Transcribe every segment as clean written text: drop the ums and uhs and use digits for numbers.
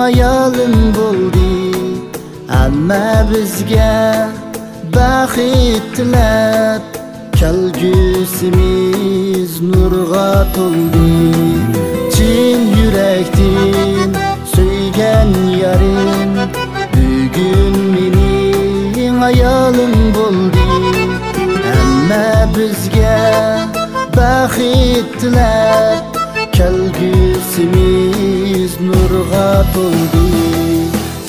hayolim bo'ldi. Hamma bizga baxit tilab, kelgusimiz nurga to'ldi. Chin yurakdan suygan yarim bugun mening hayolim bo'ldi. Hamma bizga baxit tilab, kelgusimiz nurga to'ldi.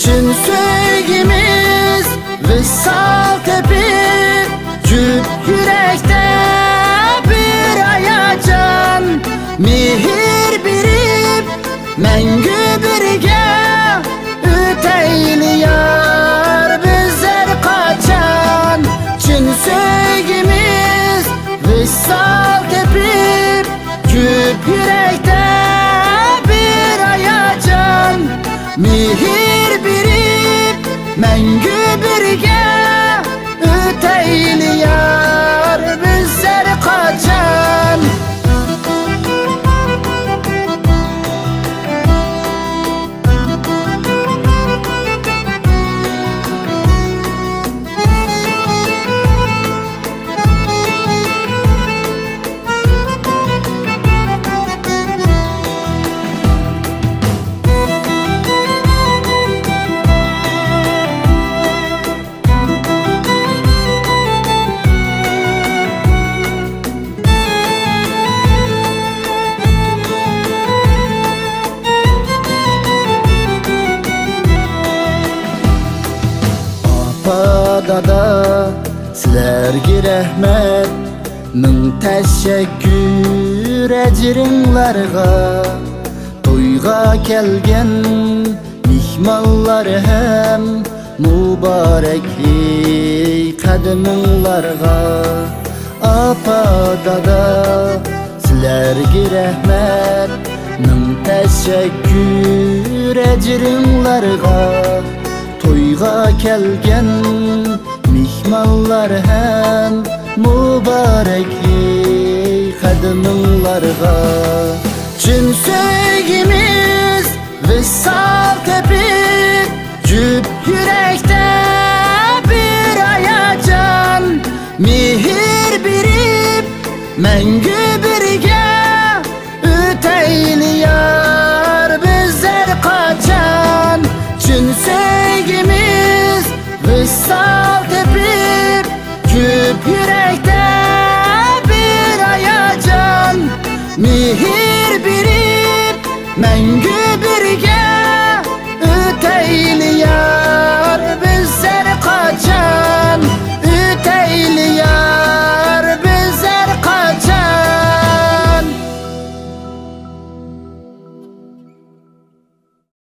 Chin sevgimiz vissal tepib, jup yürekte bir hayacan, mihir birip mengü birge öteyli yar bizler kaçan. Çin sevgimiz vissal tepip, jup yürekte bir hayacan, mihir birip mengü birge öteyli yar bizler kaçan. Dada sizlerge rahmet, ming teşekkür ecringlarga. Toyga kelgen mihmanlar hem mübarek hey kadiminglarga. Apa dada sizlerge rahmet, ming teşekkür ecringlarga. Toyga kelgen mihmanlar hem mübarek hey kadiminglarga. Chin sevgimiz vissal tepip, jup yürekte bir hayacan, mihir birip mengü